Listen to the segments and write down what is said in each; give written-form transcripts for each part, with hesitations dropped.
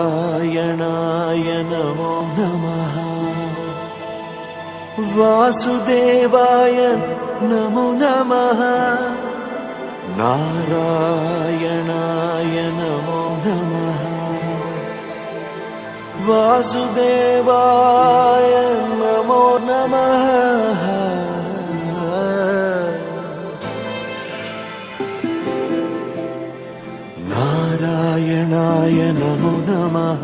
నారాయణాయ నమో నమః వాసుదేవాయ నమో నమః నారాయణాయ నమో నమః వాసుదేవాయ నమో నమః నారాయణాయ నమో నమః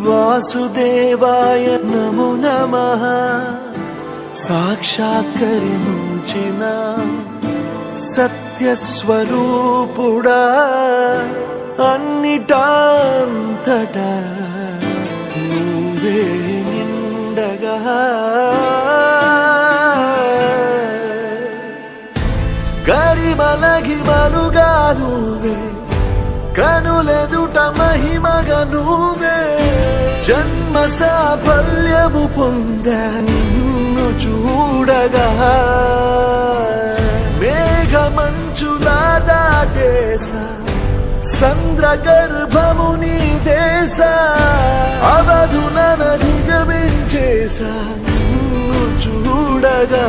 వాసుదేవాయ నమో నమః సాక్షాత్కరించిన సత్యస్వరూపుడా అన్నిటాంతటా నువ్వే నిండగా గరిమలగిమలుగా నువ్వే కనులెదుట మహిమగా నువ్వే జన్మ సాఫల్యము పొందా నిన్ను చూడగా మేఘమంచులా దాటేసా సంద్ర గర్భము నీ దేశ అవధులను దిగమించేసా నిన్ను చూడగా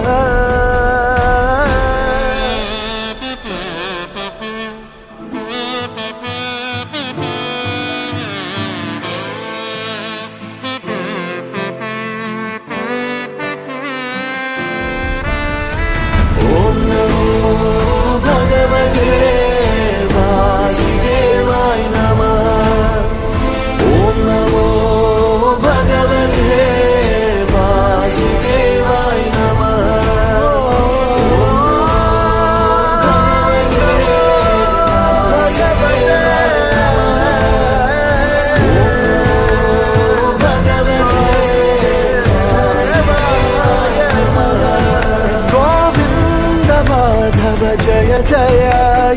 జయ జయ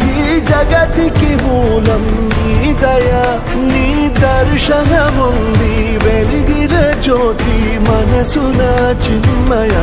ఈ జగతికి మూలం నీ దయ నీ దర్శనముంది వెలిగిన జ్యోతి మనసున చిన్మయ